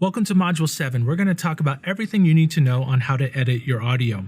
Welcome to Module 7. We're going to talk about everything you need to know on how to edit your audio.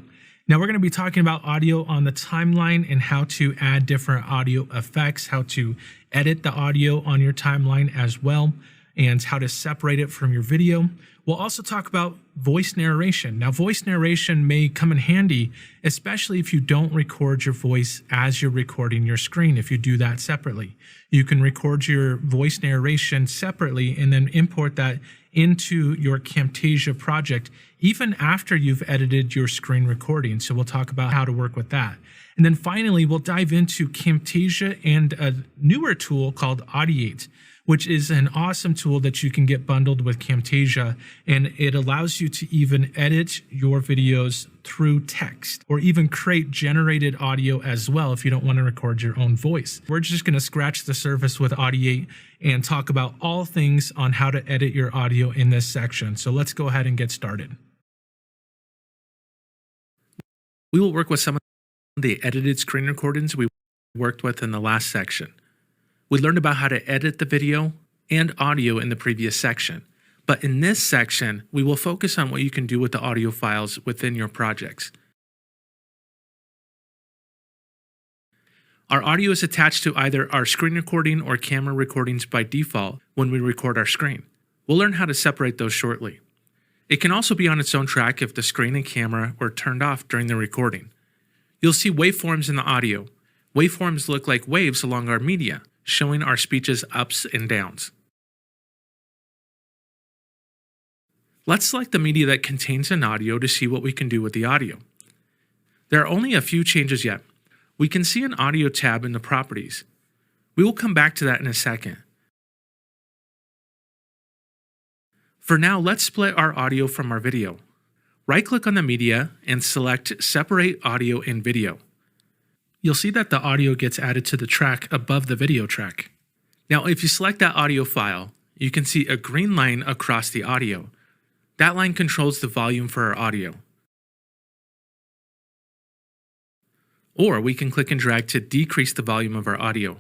Now we're going to be talking about audio on the timeline and how to add different audio effects, how to edit the audio on your timeline as well, and how to separate it from your video. We'll also talk about voice narration. Now, voice narration may come in handy, especially if you don't record your voice as you're recording your screen. If you do that separately, you can record your voice narration separately and then import that into your Camtasia project, even after you've edited your screen recording. So we'll talk about how to work with that. And then finally, we'll dive into Camtasia and a newer tool called Audiate, which is an awesome tool that you can get bundled with Camtasia, and it allows you to even edit your videos through text or even create generated audio as well if you don't want to record your own voice. We're just going to scratch the surface with Audiate and talk about all things on how to edit your audio in this section. So let's go ahead and get started. We will work with some of the edited screen recordings we worked with in the last section. We learned about how to edit the video and audio in the previous section, but in this section, we will focus on what you can do with the audio files within your projects. Our audio is attached to either our screen recording or camera recordings by default when we record our screen. We'll learn how to separate those shortly. It can also be on its own track if the screen and camera were turned off during the recording. You'll see waveforms in the audio. Waveforms look like waves along our media, showing our speech's ups and downs. Let's select the media that contains an audio to see what we can do with the audio. There are only a few changes yet. We can see an audio tab in the properties. We will come back to that in a second. For now, let's split our audio from our video. Right-click on the media and select Separate Audio and Video. You'll see that the audio gets added to the track above the video track. Now, if you select that audio file, you can see a green line across the audio. That line controls the volume for our audio. Or we can click and drag to decrease the volume of our audio.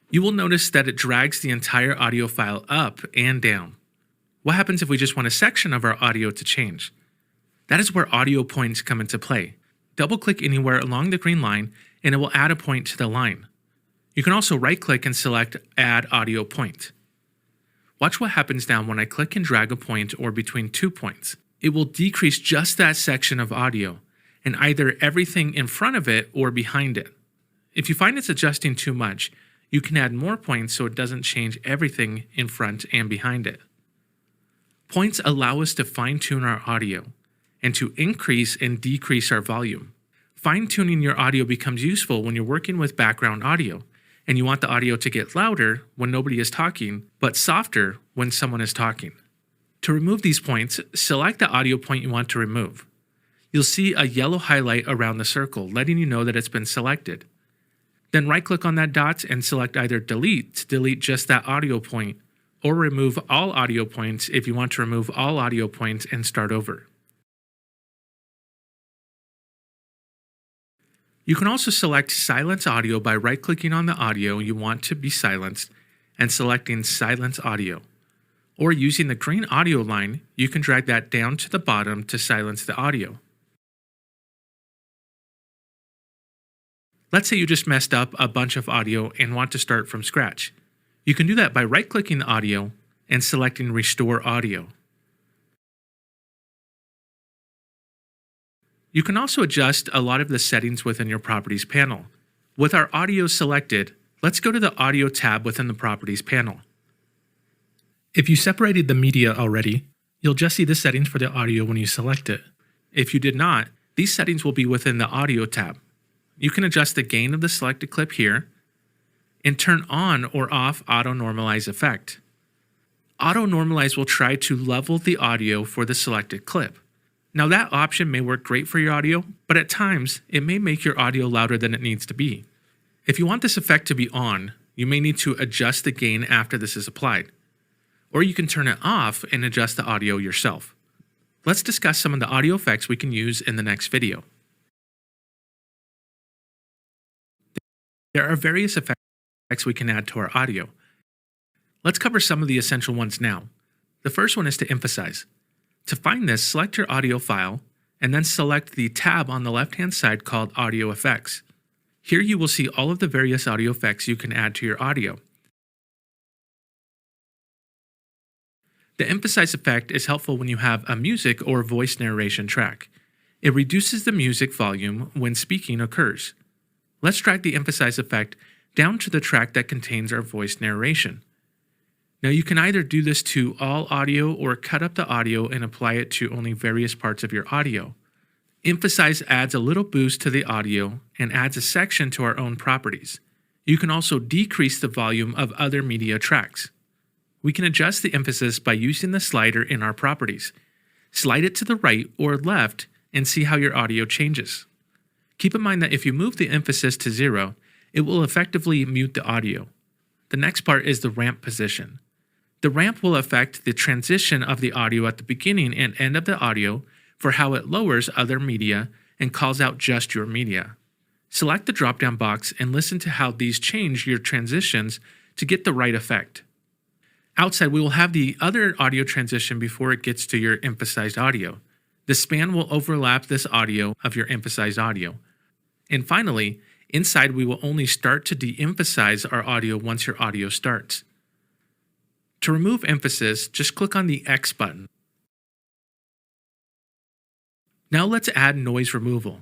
You will notice that it drags the entire audio file up and down. What happens if we just want a section of our audio to change? That is where audio points come into play. Double-click anywhere along the green line and it will add a point to the line. You can also right-click and select Add Audio Point. Watch what happens now when I click and drag a point or between 2 points. It will decrease just that section of audio and either everything in front of it or behind it. If you find it's adjusting too much, you can add more points so it doesn't change everything in front and behind it. Points allow us to fine-tune our audio and to increase and decrease our volume. Fine-tuning your audio becomes useful when you're working with background audio and you want the audio to get louder when nobody is talking, but softer when someone is talking. To remove these points, select the audio point you want to remove. You'll see a yellow highlight around the circle, letting you know that it's been selected. Then right-click on that dot and select either Delete to delete just that audio point, or Remove all audio points if you want to remove all audio points and start over. You can also select Silence Audio by right-clicking on the audio you want to be silenced and selecting Silence Audio. Or using the green audio line, you can drag that down to the bottom to silence the audio. Let's say you just messed up a bunch of audio and want to start from scratch. You can do that by right-clicking the audio and selecting Restore Audio. You can also adjust a lot of the settings within your Properties panel. With our audio selected, let's go to the Audio tab within the Properties panel. If you separated the media already, you'll just see the settings for the audio when you select it. If you did not, these settings will be within the Audio tab. You can adjust the gain of the selected clip here and turn on or off Auto Normalize effect. Auto Normalize will try to level the audio for the selected clip. Now that option may work great for your audio, but at times it may make your audio louder than it needs to be. If you want this effect to be on, you may need to adjust the gain after this is applied. Or you can turn it off and adjust the audio yourself. Let's discuss some of the audio effects we can use in the next video. There are various effects we can add to our audio. Let's cover some of the essential ones now. The first one is to emphasize. To find this, select your audio file, and then select the tab on the left-hand side called Audio Effects. Here you will see all of the various audio effects you can add to your audio. The emphasize effect is helpful when you have a music or voice narration track. It reduces the music volume when speaking occurs. Let's drag the emphasize effect down to the track that contains our voice narration. Now you can either do this to all audio or cut up the audio and apply it to only various parts of your audio. Emphasize adds a little boost to the audio and adds a section to our own properties. You can also decrease the volume of other media tracks. We can adjust the emphasis by using the slider in our properties. Slide it to the right or left and see how your audio changes. Keep in mind that if you move the emphasis to 0, it will effectively mute the audio. The next part is the ramp position. The ramp will affect the transition of the audio at the beginning and end of the audio for how it lowers other media and calls out just your media. Select the drop-down box and listen to how these change your transitions to get the right effect. Outside, we will have the other audio transition before it gets to your emphasized audio. The span will overlap this audio of your emphasized audio. And finally, inside we will only start to de-emphasize our audio once your audio starts. To remove emphasis, just click on the X button. Now let's add noise removal.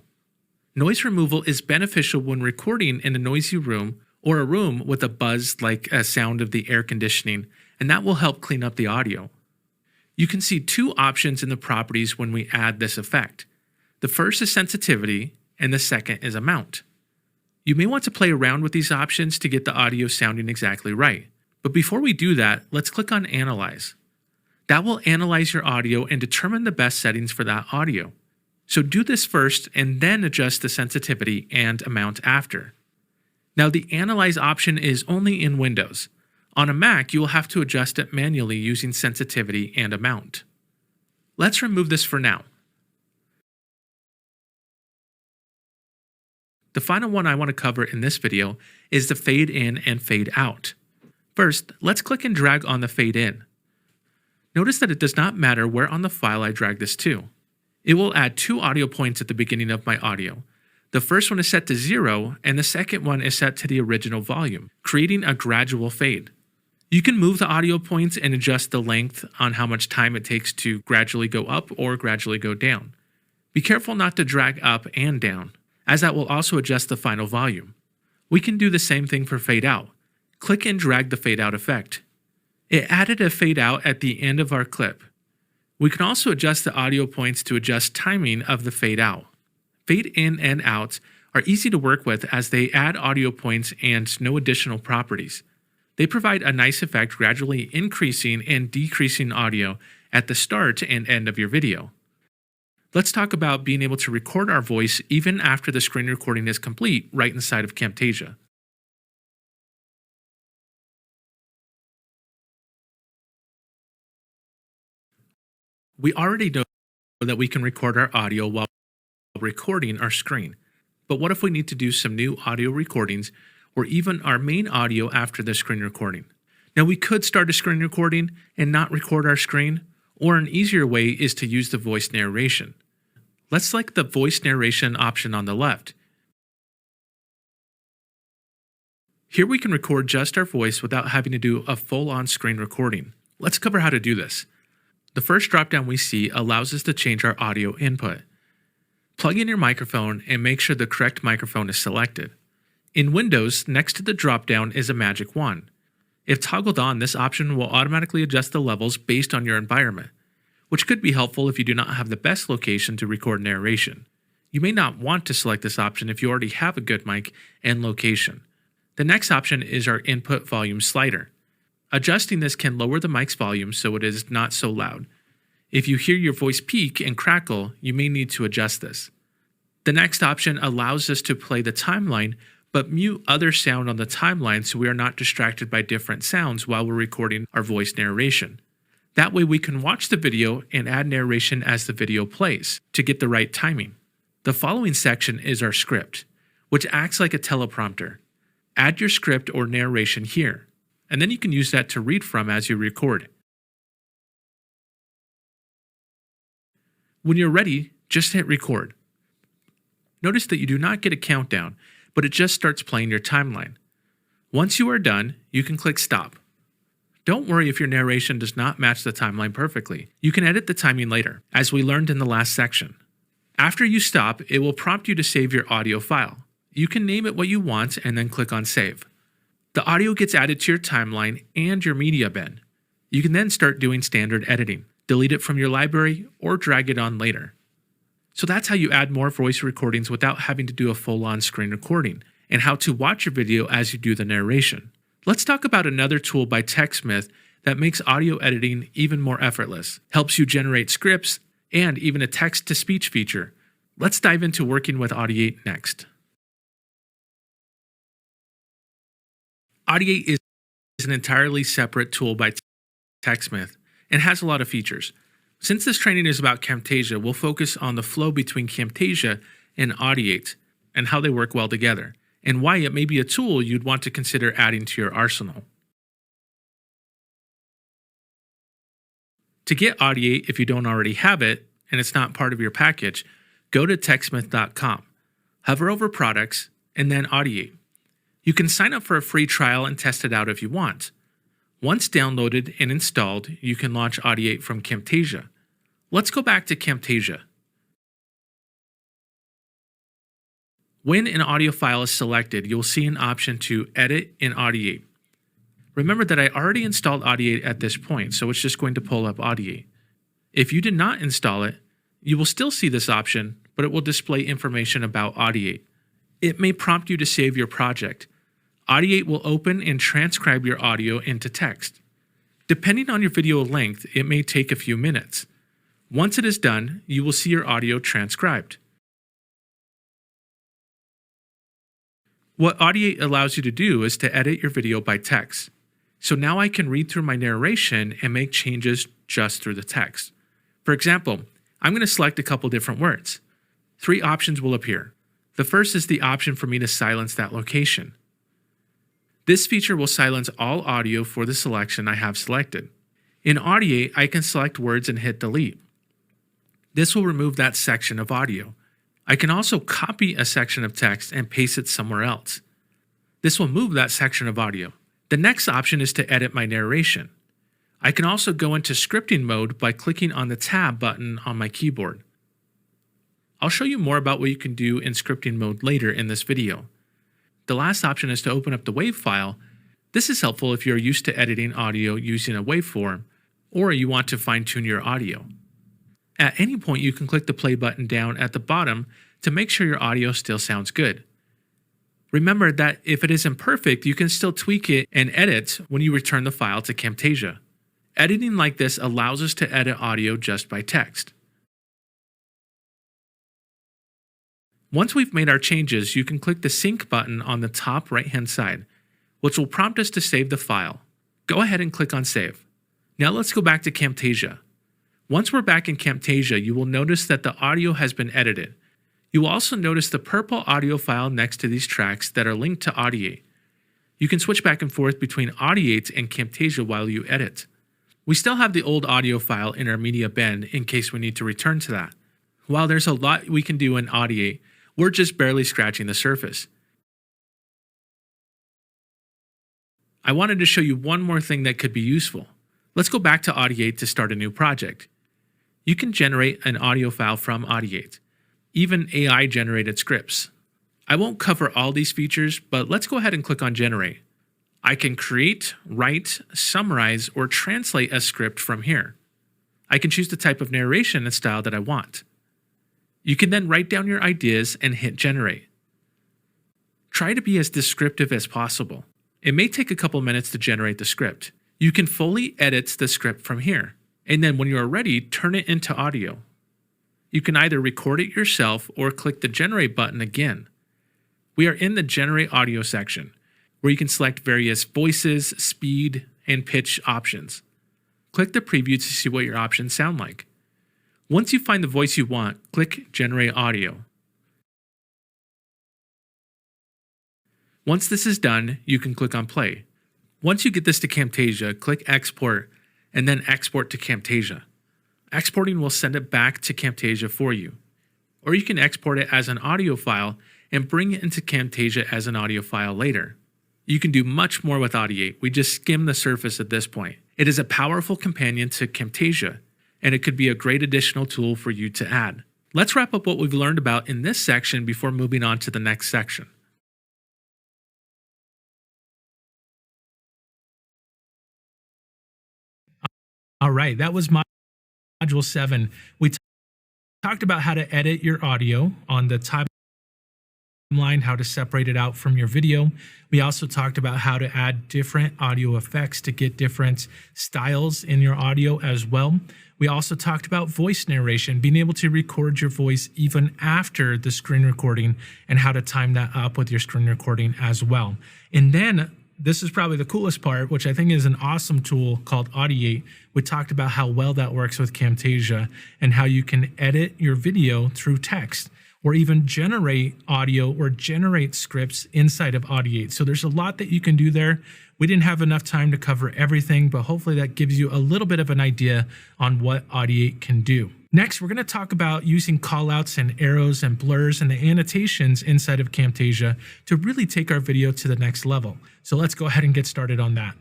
Noise removal is beneficial when recording in a noisy room or a room with a buzz like a sound of the air conditioning, and that will help clean up the audio. You can see two options in the properties when we add this effect. The first is sensitivity, and the second is amount. You may want to play around with these options to get the audio sounding exactly right. But before we do that, let's click on Analyze. That will analyze your audio and determine the best settings for that audio. So do this first and then adjust the sensitivity and amount after. Now the Analyze option is only in Windows. On a Mac, you will have to adjust it manually using sensitivity and amount. Let's remove this for now. The final one I want to cover in this video is the fade in and fade out. First, let's click and drag on the fade in. Notice that it does not matter where on the file I drag this to. It will add two audio points at the beginning of my audio. The first one is set to 0, and the second one is set to the original volume, creating a gradual fade. You can move the audio points and adjust the length on how much time it takes to gradually go up or gradually go down. Be careful not to drag up and down, as that will also adjust the final volume. We can do the same thing for fade out. Click and drag the fade out effect. It added a fade out at the end of our clip. We can also adjust the audio points to adjust timing of the fade out. Fade in and out are easy to work with as they add audio points and no additional properties. They provide a nice effect gradually increasing and decreasing audio at the start and end of your video. Let's talk about being able to record our voice even after the screen recording is complete right inside of Camtasia. We already know that we can record our audio while recording our screen. But what if we need to do some new audio recordings or even our main audio after the screen recording? Now we could start a screen recording and not record our screen, or an easier way is to use the voice narration. Let's select the voice narration option on the left. Here we can record just our voice without having to do a full-on screen recording. Let's cover how to do this. The first dropdown we see allows us to change our audio input. Plug in your microphone and make sure the correct microphone is selected. In Windows, next to the dropdown is a magic wand. If toggled on, this option will automatically adjust the levels based on your environment, which could be helpful if you do not have the best location to record narration. You may not want to select this option if you already have a good mic and location. The next option is our input volume slider. Adjusting this can lower the mic's volume so it is not so loud. If you hear your voice peak and crackle, you may need to adjust this. The next option allows us to play the timeline but mute other sound on the timeline so we are not distracted by different sounds while we're recording our voice narration. That way we can watch the video and add narration as the video plays to get the right timing. The following section is our script, which acts like a teleprompter. Add your script or narration here, and then you can use that to read from as you record. When you're ready, just hit record. Notice that you do not get a countdown, but it just starts playing your timeline. Once you are done, you can click stop. Don't worry if your narration does not match the timeline perfectly. You can edit the timing later, as we learned in the last section. After you stop, it will prompt you to save your audio file. You can name it what you want and then click on save. The audio gets added to your timeline and your media bin. You can then start doing standard editing, delete it from your library, or drag it on later. So that's how you add more voice recordings without having to do a full-on screen recording, and how to watch your video as you do the narration. Let's talk about another tool by TechSmith that makes audio editing even more effortless, helps you generate scripts, and even a text-to-speech feature. Let's dive into working with Audiate next. Audiate is an entirely separate tool by TechSmith and has a lot of features. Since this training is about Camtasia, we'll focus on the flow between Camtasia and Audiate and how they work well together, and why it may be a tool you'd want to consider adding to your arsenal. To get Audiate, if you don't already have it, and it's not part of your package, go to techsmith.com, hover over Products, and then Audiate. You can sign up for a free trial and test it out if you want. Once downloaded and installed, you can launch Audiate from Camtasia. Let's go back to Camtasia. When an audio file is selected, you'll see an option to Edit in Audiate. Remember that I already installed Audiate at this point, so it's just going to pull up Audiate. If you did not install it, you will still see this option, but it will display information about Audiate. It may prompt you to save your project. Audiate will open and transcribe your audio into text. Depending on your video length, it may take a few minutes. Once it is done, you will see your audio transcribed. What Audiate allows you to do is to edit your video by text. So now I can read through my narration and make changes just through the text. For example, I'm going to select a couple different words. 3 options will appear. The first is the option for me to silence that location. This feature will silence all audio for the selection I have selected. In Audiate, I can select words and hit delete. This will remove that section of audio. I can also copy a section of text and paste it somewhere else. This will move that section of audio. The next option is to edit my narration. I can also go into scripting mode by clicking on the Tab button on my keyboard. I'll show you more about what you can do in scripting mode later in this video. The last option is to open up the WAV file. This is helpful if you're used to editing audio using a waveform, or you want to fine-tune your audio. At any point, you can click the play button down at the bottom to make sure your audio still sounds good. Remember that if it is imperfect, you can still tweak it and edit when you return the file to Camtasia. Editing like this allows us to edit audio just by text. Once we've made our changes, you can click the Sync button on the top right-hand side, which will prompt us to save the file. Go ahead and click on Save. Now let's go back to Camtasia. Once we're back in Camtasia, you will notice that the audio has been edited. You will also notice the purple audio file next to these tracks that are linked to Audiate. You can switch back and forth between Audiate and Camtasia while you edit. We still have the old audio file in our media bin in case we need to return to that. While there's a lot we can do in Audiate, we're just barely scratching the surface. I wanted to show you one more thing that could be useful. Let's go back to Audiate to start a new project. You can generate an audio file from Audiate, even AI-generated scripts. I won't cover all these features, but let's go ahead and click on Generate. I can create, write, summarize, or translate a script from here. I can choose the type of narration and style that I want. You can then write down your ideas and hit Generate. Try to be as descriptive as possible. It may take a couple minutes to generate the script. You can fully edit the script from here, and then when you are ready, turn it into audio. You can either record it yourself or click the Generate button again. We are in the Generate Audio section, where you can select various voices, speed, and pitch options. Click the preview to see what your options sound like. Once you find the voice you want, click Generate Audio. Once this is done, you can click on Play. Once you get this to Camtasia, click Export, and then Export to Camtasia. Exporting will send it back to Camtasia for you. Or you can export it as an audio file and bring it into Camtasia as an audio file later. You can do much more with Audiate. We just skimmed the surface at this point. It is a powerful companion to Camtasia, and it could be a great additional tool for you to add. Let's wrap up what we've learned about in this section before moving on to the next section. All right, that was Module 7. We talked about how to edit your audio on the timeline, how to separate it out from your video. We also talked about how to add different audio effects to get different styles in your audio as well. We also talked about voice narration, being able to record your voice even after the screen recording and how to time that up with your screen recording as well. And then this is probably the coolest part, which I think is an awesome tool called Audiate. We talked about how well that works with Camtasia and how you can edit your video through text or even generate audio or generate scripts inside of Audiate. So there's a lot that you can do there. We didn't have enough time to cover everything, but hopefully that gives you a little bit of an idea on what Audiate can do. Next, we're going to talk about using callouts and arrows and blurs and the annotations inside of Camtasia to really take our video to the next level. So let's go ahead and get started on that.